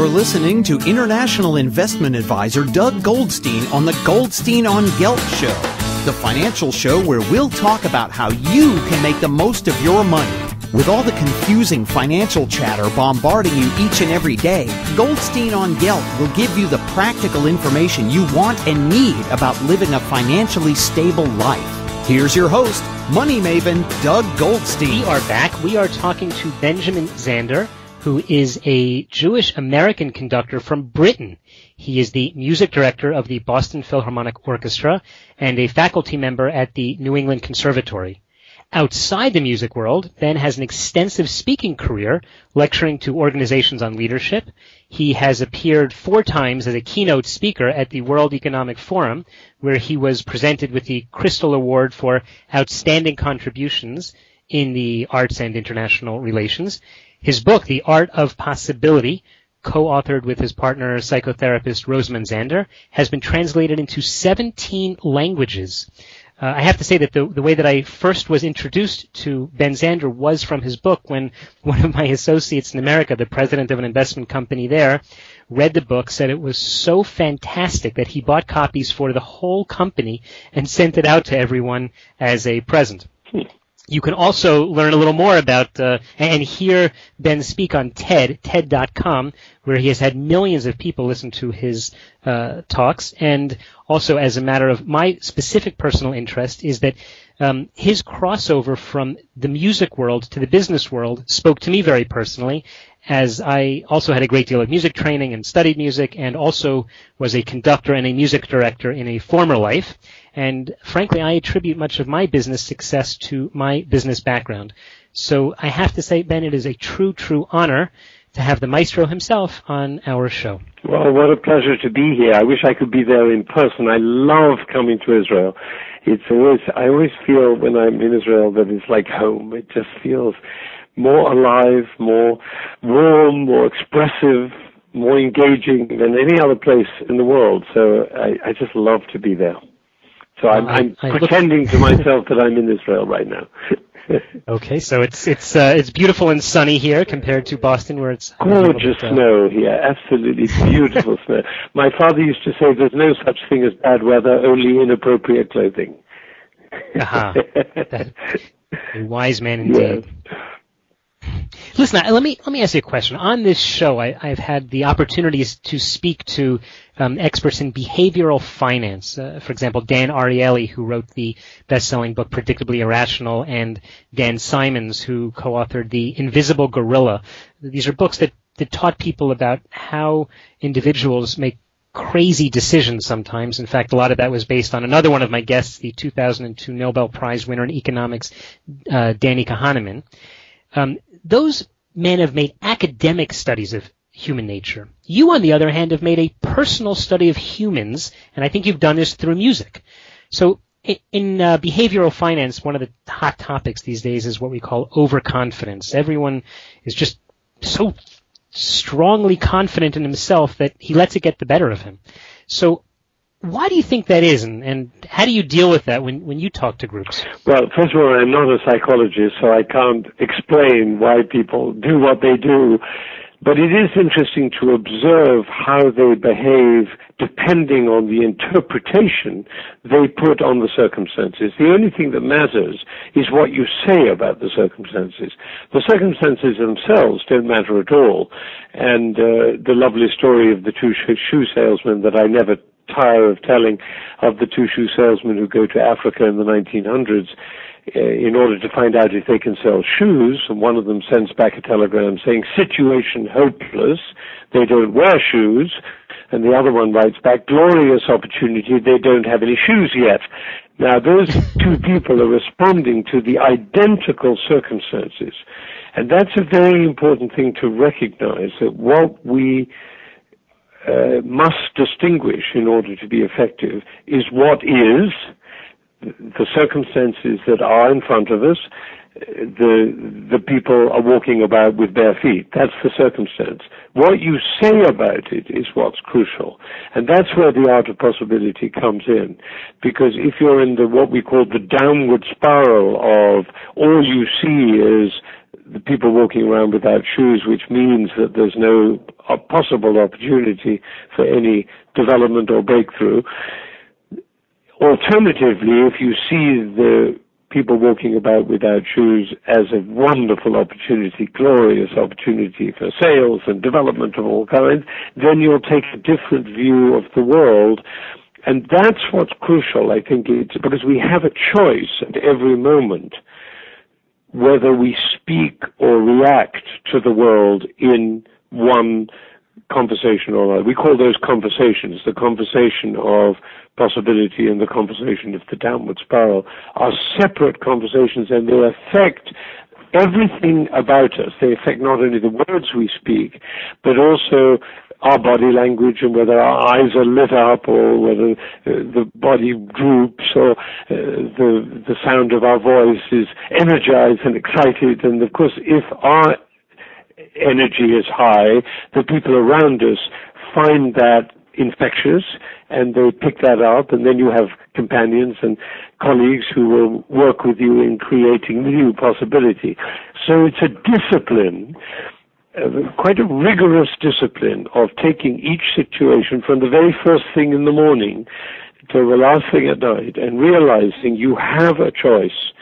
You're listening to international investment advisor Doug Goldstein on the Goldstein on Gelt show, the financial show where we'll talk about how you can make the most of your money. With all the confusing financial chatter bombarding you each and every day, Goldstein on Gelt will give you the practical information you want and need about living a financially stable life. Here's your host, money maven Doug Goldstein. We are back. We are talking to Benjamin Zander, who is a Jewish-American conductor from Britain. He is the music director of the Boston Philharmonic Orchestra and a faculty member at the New England Conservatory. Outside the music world, Ben has an extensive speaking career, lecturing to organizations on leadership. He has appeared 4 times as a keynote speaker at the World Economic Forum, where he was presented with the Crystal Award for Outstanding Contributions in the Arts and International Relations. His book, The Art of Possibility, co-authored with his partner, psychotherapist Rosamund Zander, has been translated into 17 languages. I have to say that the way that I first was introduced to Ben Zander was from his book, when one of my associates in America, the president of an investment company there, read the book, said it was so fantastic that he bought copies for the whole company and sent it out to everyone as a present. You can also learn a little more about and hear Ben speak on TED.com, where he has had millions of people listen to his talks. And also, as a matter of my specific personal interest, is that his crossover from the music world to the business world spoke to me very personally, as I also had a great deal of music training and studied music, and also was a conductor and a music director in a former life. And frankly, I attribute much of my business success to my business background. So I have to say, Ben, it is a true honor to have the maestro himself on our show. Well, what a pleasure to be here. I wish I could be there in person. I love coming to Israel. I always feel when I'm in Israel that it's like home. It just feels more alive, more warm, more expressive, more engaging than any other place in the world. So I just love to be there. So I'm pretending to myself that I'm in Israel right now. Okay, so it's beautiful and sunny here compared to Boston, where it's gorgeous snow here. Absolutely beautiful snow. My father used to say there's no such thing as bad weather, only inappropriate clothing. Aha, a wise man indeed. Yes. Listen, let me ask you a question. On this show, I've had the opportunities to speak to experts in behavioral finance. For example, Dan Ariely, who wrote the best-selling book Predictably Irrational, and Dan Simons, who co-authored The Invisible Gorilla. These are books that taught people about how individuals make crazy decisions sometimes. In fact, a lot of that was based on another one of my guests, the 2002 Nobel Prize winner in economics, Danny Kahneman. Those men have made academic studies of human nature. You, on the other hand, have made a personal study of humans, and I think you've done this through music. So in behavioral finance, one of the hot topics these days is what we call overconfidence. Everyone is just so strongly confident in himself that he lets it get the better of him. So why do you think that is, and how do you deal with that when you talk to groups? Well, first of all, I'm not a psychologist, so I can't explain why people do what they do. But it is interesting to observe how they behave depending on the interpretation they put on the circumstances. The only thing that matters is what you say about the circumstances. The circumstances themselves don't matter at all. And the lovely story of the 2 shoe salesmen that I never tire of telling, of the 2 shoe salesmen who go to Africa in the 1900s in order to find out if they can sell shoes, and one of them sends back a telegram saying, situation hopeless, they don't wear shoes, and the other one writes back, glorious opportunity, they don't have any shoes yet. Now, those 2 people are responding to the identical circumstances, and that's a very important thing to recognize, that what we must distinguish in order to be effective is what is, the circumstances that are in front of us. The people are walking about with bare feet. That's the circumstance. What you say about it is what's crucial. And that's where the art of possibility comes in. Because if you're in what we call the downward spiral of all you see is the people walking around without shoes, which means that there's no possible opportunity for any development or breakthrough. Alternatively, if you see the people walking about without shoes as a wonderful opportunity, glorious opportunity for sales and development of all kinds, then you'll take a different view of the world. And that's what's crucial, I think, because we have a choice at every moment whether we speak or react to the world in one conversation or another. We call those conversations. The conversation of possibility and the conversation of the downward spiral are separate conversations, and they affect everything about us. They affect not only the words we speak, but also our body language, and whether our eyes are lit up or whether the body droops, or the sound of our voice is energized and excited. And of course, if our energy is high, the people around us find that infectious and they pick that up, and then you have companions and colleagues who will work with you in creating new possibility. So it's a discipline, quite a rigorous discipline, of taking each situation from the very first thing in the morning to the last thing at night and realizing you have a choice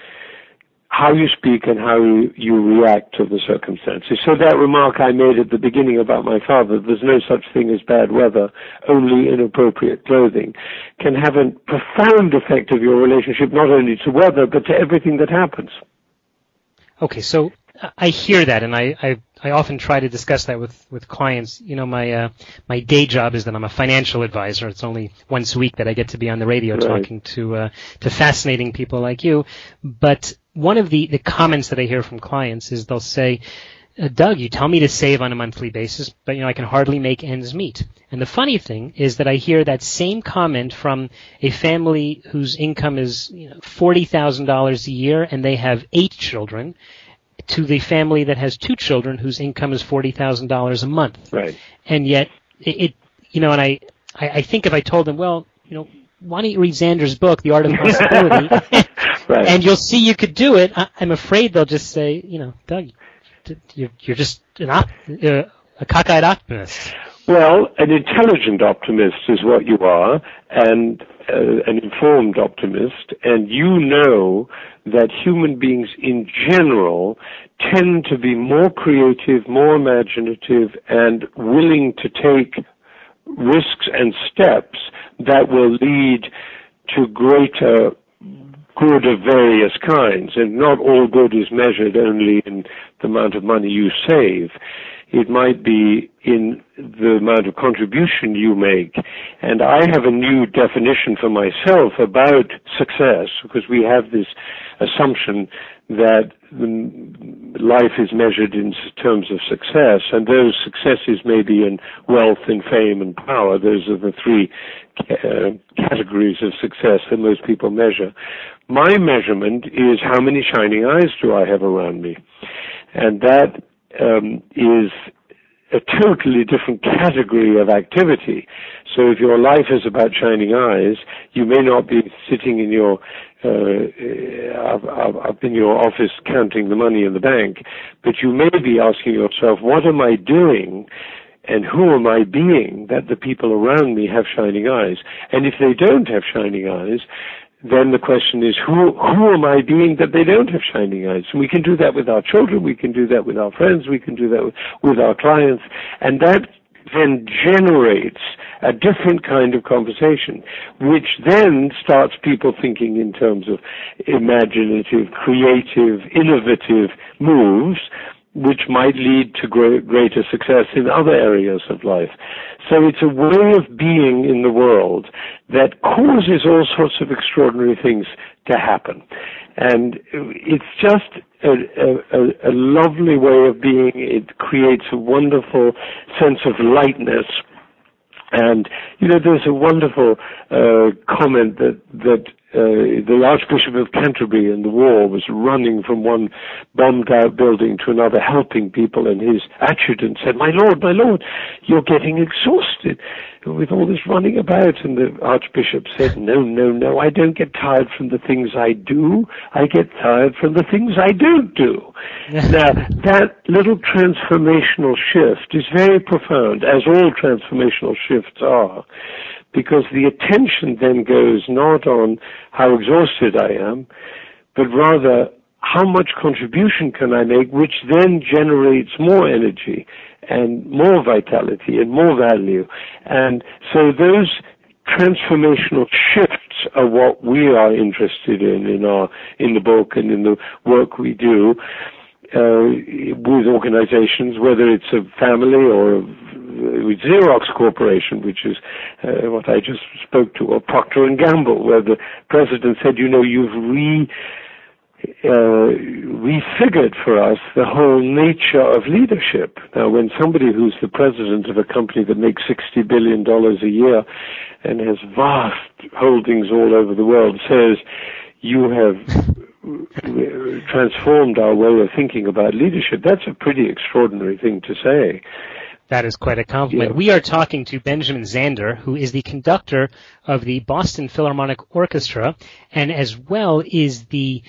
how you speak and how you react to the circumstances. So that remark I made at the beginning about my father, there's no such thing as bad weather, only inappropriate clothing, can have a profound effect of your relationship not only to weather but to everything that happens. Okay, so I hear that, and I often try to discuss that with clients. You know, my day job is that I'm a financial advisor. It's only once a week that I get to be on the radio talking to fascinating people like you. But one of the comments that I hear from clients is they'll say, Doug, you tell me to save on a monthly basis, but I can hardly make ends meet. And the funny thing is that I hear that same comment from a family whose income is $40,000 a year and they have 8 children, to the family that has 2 children whose income is $40,000 a month. Right. And yet and I think if I told them, well, why don't you read Zander's book, The Art of Possibility, right, and you'll see you could do it, I'm afraid they'll just say, Doug, you're just a cockeyed optimist. Well, an intelligent optimist is what you are, and an informed optimist, and you know that human beings in general tend to be more creative, more imaginative, and willing to take risks and steps that will lead to greater good of various kinds. And not all good is measured only in the amount of money you save. It might be in the amount of contribution you make. And I have a new definition for myself about success, because we have this assumption that life is measured in terms of success, and those successes may be in wealth and fame and power. Those are the 3 categories of success that most people measure. My measurement is how many shining eyes do I have around me. And that is a totally different category of activity. So if your life is about shining eyes, you may not be sitting in your up in your office counting the money in the bank, but you may be asking yourself, what am I doing and who am I being that the people around me have shining eyes? And if they don't have shining eyes, then the question is, who am I being that they don't have shining eyes? And we can do that with our children, we can do that with our friends, we can do that with our clients, and that then generates a different kind of conversation, which then starts people thinking in terms of imaginative, creative, innovative moves, which might lead to greater success in other areas of life. So it's a way of being in the world that causes all sorts of extraordinary things to happen. And it's just a lovely way of being. It creates a wonderful sense of lightness. And, there's a wonderful comment that the Archbishop of Canterbury in the war was running from one bombed-out building to another, helping people, and his adjutant said, my lord, you're getting exhausted with all this running about. And the Archbishop said, no, I don't get tired from the things I do. I get tired from the things I don't do. Now, that little transformational shift is very profound, as all transformational shifts are, because the attention then goes not on how exhausted I am, but rather how much contribution can I make, which then generates more energy and more vitality and more value. And so those transformational shifts are what we are interested in the book and in the work we do with organizations, whether it's a family or with Xerox Corporation, which is what I just spoke to, or Procter & Gamble, where the president said, you've refigured for us the whole nature of leadership. Now, when somebody who's the president of a company that makes $60 billion a year and has vast holdings all over the world says, you have transformed our way of thinking about leadership, that's a pretty extraordinary thing to say. That is quite a compliment. Yeah. We are talking to Benjamin Zander, who is the conductor of the Boston Philharmonic Orchestra, and as well is the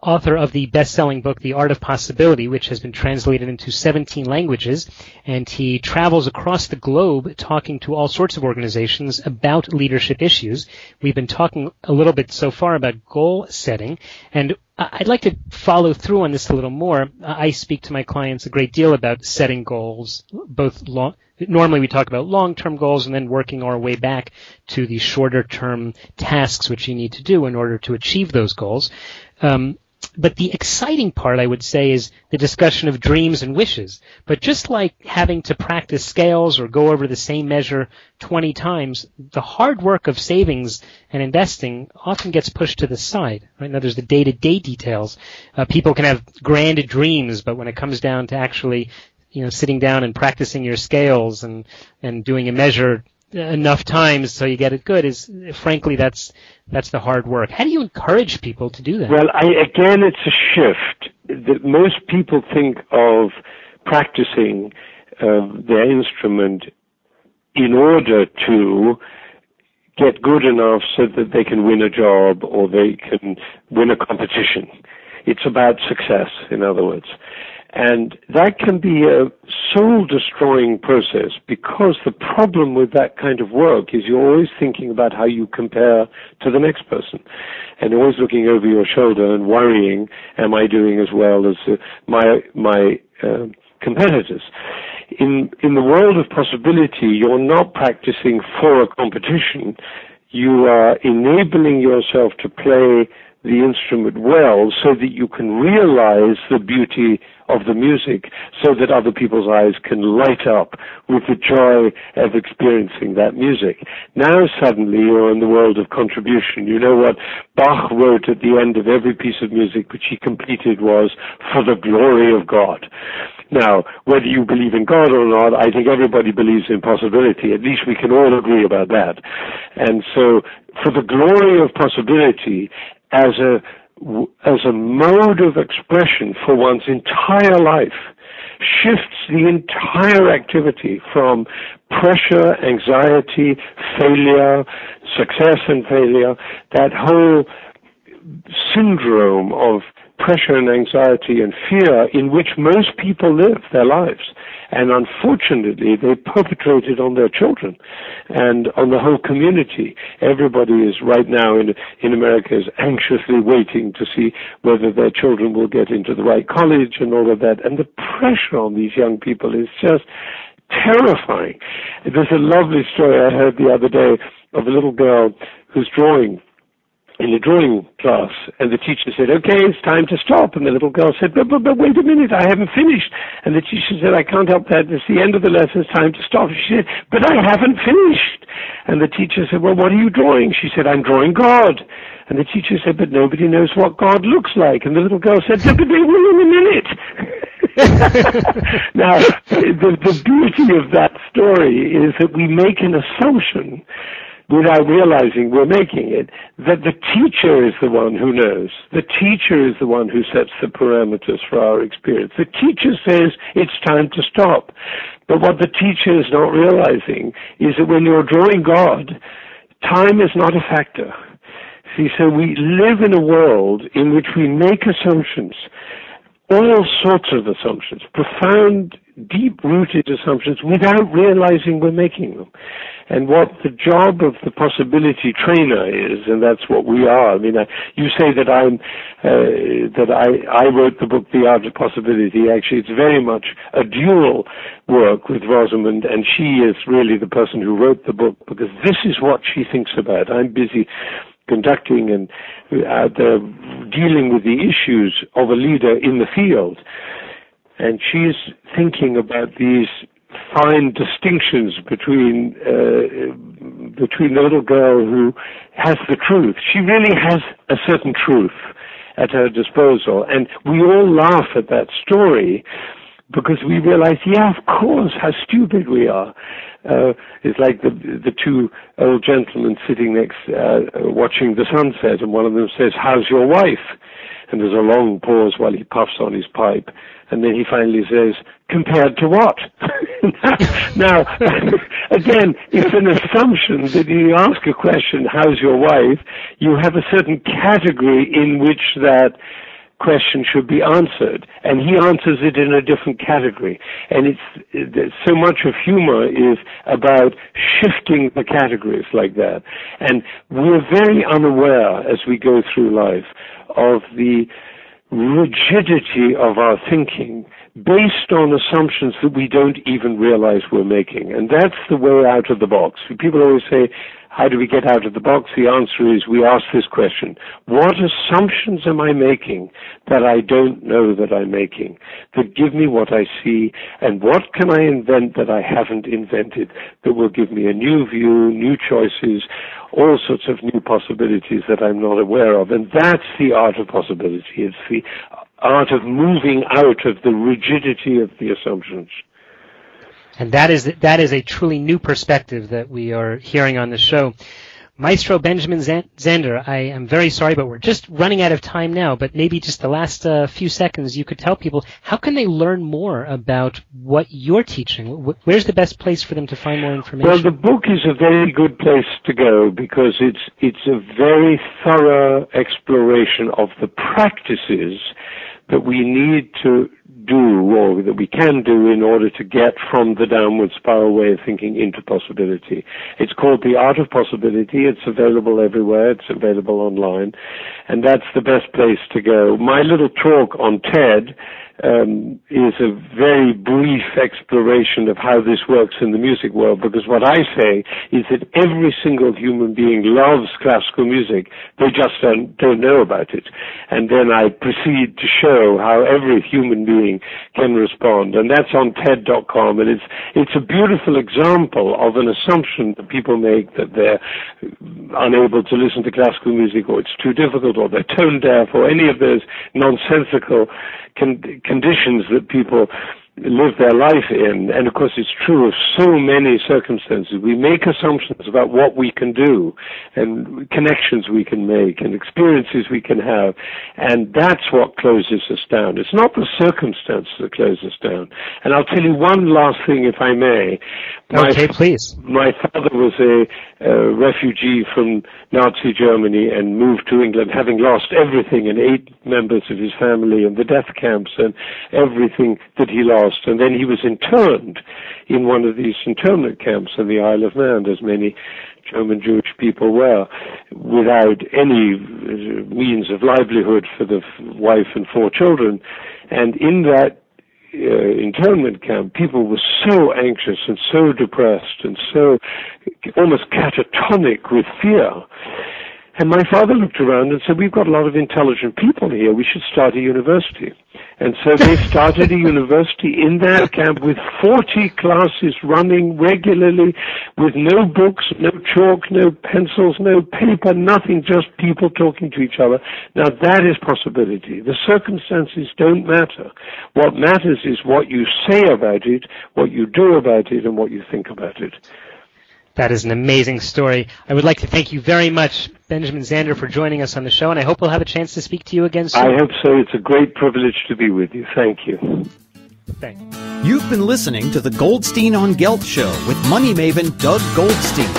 author of the best-selling book, The Art of Possibility, which has been translated into 17 languages, and he travels across the globe talking to all sorts of organizations about leadership issues. We've been talking a little bit so far about goal setting, and I'd like to follow through on this a little more. I speak to my clients a great deal about setting goals, normally we talk about long-term goals and then working our way back to the shorter-term tasks which you need to do in order to achieve those goals. But the exciting part, I would say, is the discussion of dreams and wishes. But just like having to practice scales or go over the same measure 20 times, the hard work of savings and investing often gets pushed to the side. Right now, there's the day-to-day details. People can have grand dreams, but when it comes down to actually, sitting down and practicing your scales and doing a measure enough times so you get it good frankly, that's the hard work. How do you encourage people to do that? Well, again, it's a shift. That most people think of practicing their instrument in order to get good enough so that they can win a job or they can win a competition. It's about success, in other words. And that can be a soul-destroying process, because the problem with that kind of work is you're always thinking about how you compare to the next person. And you're always looking over your shoulder and worrying, am I doing as well as my competitors? In the world of possibility, you're not practicing for a competition. You are enabling yourself to play the instrument well so that you can realize the beauty of the music, so that other people's eyes can light up with the joy of experiencing that music. Now suddenly you're in the world of contribution. You know what Bach wrote at the end of every piece of music which he completed was, for the glory of God. Now, whether you believe in God or not, I think everybody believes in possibility. At least we can all agree about that. And so, for the glory of possibility, as a mode of expression for one's entire life, shifts the entire activity from pressure, anxiety, failure, success and failure, that whole syndrome of pressure and anxiety and fear in which most people live their lives. And unfortunately, they perpetrate it on their children and on the whole community. Everybody is right now in America is anxiously waiting to see whether their children will get into the right college and all of that. And the pressure on these young people is just terrifying. There's a lovely story I heard the other day of a little girl who's drawing in the drawing class, and the teacher said, okay, it's time to stop. And the little girl said, but wait a minute, I haven't finished. And the teacher said, I can't help that. It's the end of the lesson. It's time to stop. She said, but I haven't finished. And the teacher said, well, what are you drawing? She said, I'm drawing God. And the teacher said, but nobody knows what God looks like. And the little girl said, but they will in a minute. Now, the beauty of that story is that we make an assumption without realizing we're making it, that the teacher is the one who knows. The teacher is the one who sets the parameters for our experience. The teacher says it's time to stop. But what the teacher is not realizing is that when you're drawing God, time is not a factor. See, so we live in a world in which we make assumptions, all sorts of assumptions, profound, deep-rooted assumptions, without realizing we're making them. And what the job of the possibility trainer is, and that's what we are. I mean, you say that I wrote the book, The Art of Possibility. Actually, it's very much a dual work with Rosamund, and she is really the person who wrote the book, because this is what she thinks about. I'm busy conducting and dealing with the issues of a leader in the field. And she's thinking about these fine distinctions between the little girl who has the truth. She really has a certain truth at her disposal. And we all laugh at that story because we realize, yeah, of course, how stupid we are. It's like the two old gentlemen sitting next, watching the sunset, and one of them says, "How's your wife?" And there's a long pause while he puffs on his pipe, and then he finally says, "Compared to what?" Now, again, it's an assumption that you ask a question, "How's your wife?" You have a certain category in which that question should be answered, and he answers it in a different category. And it's so much of humor is about shifting the categories like that. And we're very unaware as we go through life of the rigidity of our thinking based on assumptions that we don't even realize we're making. And that's the way out of the box. People always say, how do we get out of the box? The answer is we ask this question: what assumptions am I making that I don't know that I'm making, that give me what I see, and what can I invent that I haven't invented that will give me a new view, new choices, all sorts of new possibilities that I'm not aware of? And that's the art of possibility. It's the art of moving out of the rigidity of the assumptions. And that is a truly new perspective that we are hearing on the show. Maestro Benjamin Zander, I am very sorry, but we're just running out of time now, but maybe just the last few seconds you could tell people, how can they learn more about what you're teaching? Where's the best place for them to find more information? Well, the book is a very good place to go because it's a very thorough exploration of the practices that we need to do, or that we can do, in order to get from the downward spiral way of thinking into possibility. It's called The Art of Possibility. It's available everywhere. It's available online. And that's the best place to go. My little talk on TED is a very brief exploration of how this works in the music world, because what I say is that every single human being loves classical music. They just don't know about it. And then I proceed to show how every human being can respond. And that's on TED.com. And it's a beautiful example of an assumption that people make, that they're unable to listen to classical music, or it's too difficult, or they're tone deaf, or any of those nonsensical conditions that people live their life in. And of course it's true of so many circumstances. We make assumptions about what we can do and connections we can make and experiences we can have, and that's what closes us down. It's not the circumstances that close us down. And I'll tell you one last thing, if I may. Okay, please. My father was a refugee from Nazi Germany and moved to England, having lost everything, and 8 members of his family, and the death camps and everything that he lost. And then he was interned in one of these internment camps in the Isle of Man, as many German Jewish people were, without any means of livelihood for the wife and 4 children. And in that internment camp, people were so anxious and so depressed and so almost catatonic with fear. And my father looked around and said, we've got a lot of intelligent people here. We should start a university. And so they started a university in that camp with 40 classes running regularly, with no books, no chalk, no pencils, no paper, nothing, just people talking to each other. Now that is possibility. The circumstances don't matter. What matters is what you say about it, what you do about it, and what you think about it. That is an amazing story. I would like to thank you very much, Benjamin Zander, for joining us on the show, and I hope we'll have a chance to speak to you again soon. I hope so. It's a great privilege to be with you. Thank you. Thanks. You've been listening to the Goldstein on Gelt Show with money maven Doug Goldstein.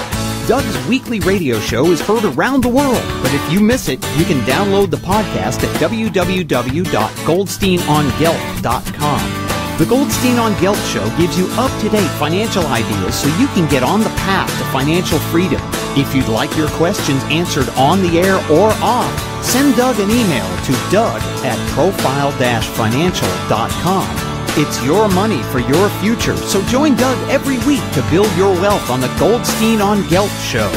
Doug's weekly radio show is heard around the world, but if you miss it, you can download the podcast at www.goldsteinongelt.com. The Goldstein on Gelt Show gives you up-to-date financial ideas so you can get on the path to financial freedom. If you'd like your questions answered on the air or off, send Doug an email to doug@profile-financial.com. It's your money for your future, so join Doug every week to build your wealth on the Goldstein on Gelt Show.